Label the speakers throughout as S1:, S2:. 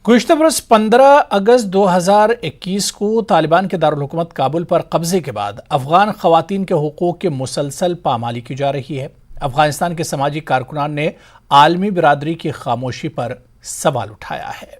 S1: گزشتہ برس 15 اگست 2021 کو طالبان کے دارالحکومت کابل پر قبضے کے بعد افغان خواتین کے حقوق کی مسلسل پامالی کی جا رہی ہے۔ افغانستان کے سماجی کارکنان نے عالمی برادری کی خاموشی پر سوال اٹھایا ہے۔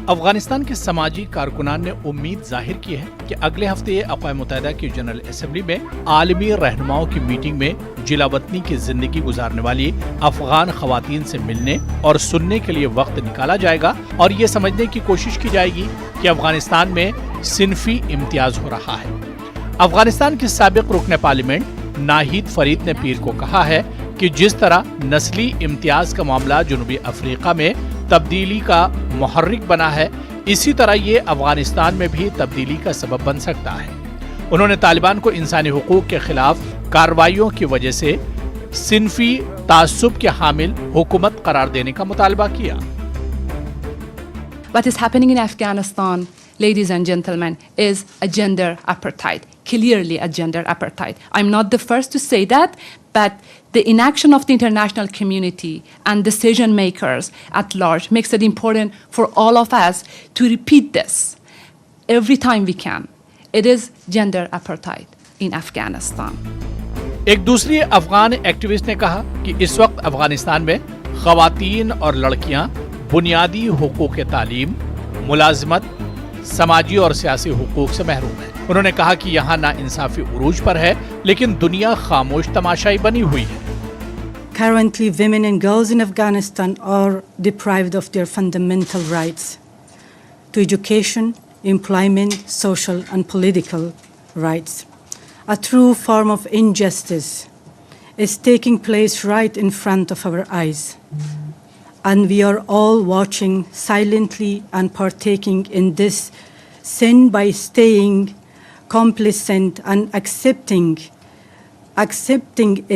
S1: افغانستان کے سماجی کارکنان نے امید ظاہر کی ہے کہ اگلے ہفتے اقوام متحدہ کی جنرل اسمبلی میں عالمی رہنماؤں کی میٹنگ میں جلا وطنی کی زندگی گزارنے والی افغان خواتین سے ملنے اور سننے کے لیے وقت نکالا جائے گا اور یہ سمجھنے کی کوشش کی جائے گی کہ افغانستان میں صنفی امتیاز ہو رہا ہے۔ افغانستان کے سابق رکن پارلیمنٹ ناہید فرید نے پیر کو کہا ہے کہ جس طرح نسلی امتیاز کا معاملہ جنوبی افریقہ میں تبدیلی کا محرک بنا ہے، اسی طرح یہ افغانستان میں بھی تبدیلی کا سبب بن سکتا ہے۔ انہوں نے طالبان کو انسانی حقوق کے خلاف کارروائیوں کی وجہ سے صنفی تعصب کے حامل حکومت قرار دینے کا مطالبہ کیا۔
S2: What is happening in Afghanistan, ladies and gentlemen, is a gender apartheid, clearly a gender apartheid. I'm not the first to say that, but the inaction of the international community and decision makers at large makes it important for all of us to repeat this every time we can. It is gender apartheid in Afghanistan.
S1: ایک دوسری Afghan activist نے کہا کہ اس وقت افغانستان میں خواتین اور لڑکیاں بنیادی حقوق تعلیم، ملازمت، سماجی اور سیاسی حقوق سے محروم ہیں۔ انہوں نے کہا کہ یہاں نا انصافی عروج پر ہے لیکن دنیا خاموش تماشائی بنی ہوئی ہے۔
S3: Currently, women and girls in Afghanistan are deprived of their fundamental rights to education, employment, social and political rights. A true form of injustice is taking place right in front of our eyes. And we are all watching silently and partaking in this sin by staying complacent and accepting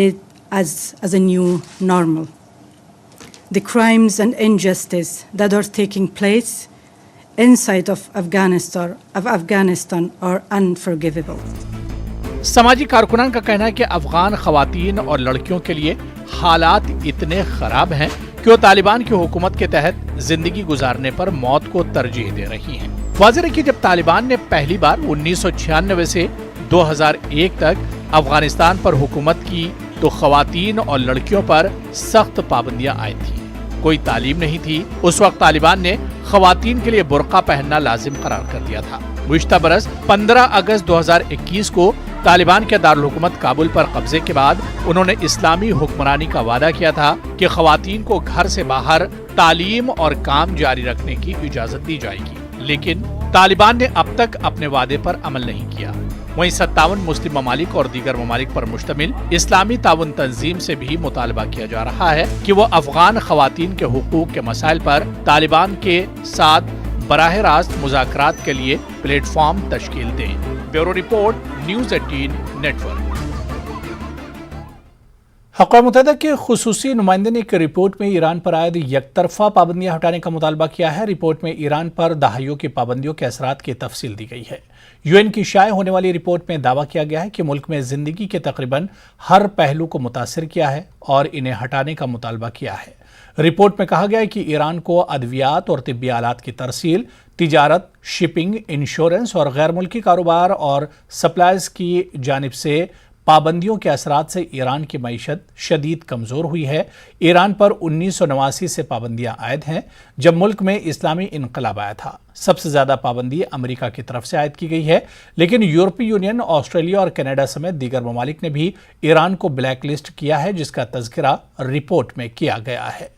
S3: it as a new normal. The crimes and injustice that are taking place inside of Afghanistan are unforgivable.
S1: سماجی کارکنان کا کہنا ہے کہ افغان خواتین اور لڑکیوں کے لیے حالات اتنے خراب ہیں کہ وہ طالبان کی حکومت کے تحت زندگی گزارنے پر موت کو ترجیح دے رہی ہیں۔ واضح ہے کہ جب طالبان نے پہلی بار 1996 سے 2001 تک افغانستان پر حکومت کی تو خواتین اور لڑکیوں پر سخت پابندیاں آئی تھیں۔ کوئی تعلیم نہیں تھی۔ اس وقت طالبان نے خواتین کے لیے برقع پہننا لازم قرار کر دیا تھا۔ گزشتہ برس 15 اگست 2021 کو طالبان کے دارالحکومت کابل پر قبضے کے بعد انہوں نے اسلامی حکمرانی کا وعدہ کیا تھا کہ خواتین کو گھر سے باہر تعلیم اور کام جاری رکھنے کی اجازت دی جائے گی، لیکن طالبان نے اب تک اپنے وعدے پر عمل نہیں کیا۔ وہیں 57 مسلم ممالک اور دیگر ممالک پر مشتمل اسلامی تعاون تنظیم سے بھی مطالبہ کیا جا رہا ہے کہ وہ افغان خواتین کے حقوق کے مسائل پر طالبان کے ساتھ براہ راست مذاکرات کے لیے پلیٹ فارم تشکیل دیں۔ Bureau report, news 18 network. اقوام متحدہ کے خصوصی نمائندے نے ایک رپورٹ میں ایران پر عائد یک طرفہ پابندیاں ہٹانے کا مطالبہ کیا ہے۔ رپورٹ میں ایران پر دہائیوں کی پابندیوں کے اثرات کی تفصیل دی گئی ہے۔ یو این کی شائع ہونے والی رپورٹ میں دعویٰ کیا گیا ہے کہ ملک میں زندگی کے تقریباً ہر پہلو کو متاثر کیا ہے اور انہیں ہٹانے کا مطالبہ کیا ہے۔ رپورٹ میں کہا گیا ہے کہ ایران کو ادویات اور طبی آلات کی ترسیل، تجارت، شپنگ، انشورنس اور غیر ملکی کاروبار اور سپلائز کی جانب سے پابندیوں کے اثرات سے ایران کی معیشت شدید کمزور ہوئی ہے۔ ایران پر 1989 سے پابندیاں عائد ہیں جب ملک میں اسلامی انقلاب آیا تھا۔ سب سے زیادہ پابندی امریکہ کی طرف سے عائد کی گئی ہے، لیکن یورپی یونین، آسٹریلیا اور کینیڈا سمیت دیگر ممالک نے بھی ایران کو بلیک لسٹ کیا ہے، جس کا تذکرہ رپورٹ میں کیا گیا ہے۔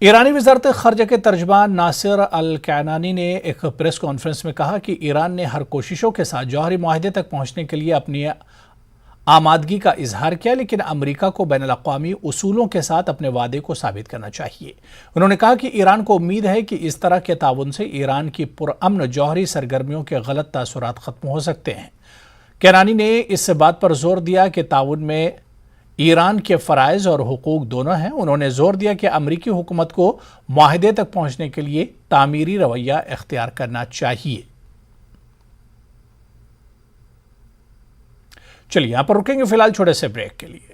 S1: ایرانی وزارت خارجہ کے ترجمان ناصر الکنعانی نے ایک پریس کانفرنس میں کہا کہ ایران نے ہر کوششوں کے ساتھ جوہری معاہدے تک پہنچنے کے لیے اپنی آمادگی کا اظہار کیا، لیکن امریکہ کو بین الاقوامی اصولوں کے ساتھ اپنے وعدے کو ثابت کرنا چاہیے۔ انہوں نے کہا کہ ایران کو امید ہے کہ اس طرح کے تعاون سے ایران کی پرامن جوہری سرگرمیوں کے غلط تاثرات ختم ہو سکتے ہیں۔ کنعانی نے اس بات پر زور دیا کہ تعاون میں ایران کے فرائض اور حقوق دونوں ہیں۔ انہوں نے زور دیا کہ امریکی حکومت کو معاہدے تک پہنچنے کے لیے تعمیری رویہ اختیار کرنا چاہیے۔ چلیے یہاں پر رکیں گے فی الحال چھوٹے سے بریک کے لیے.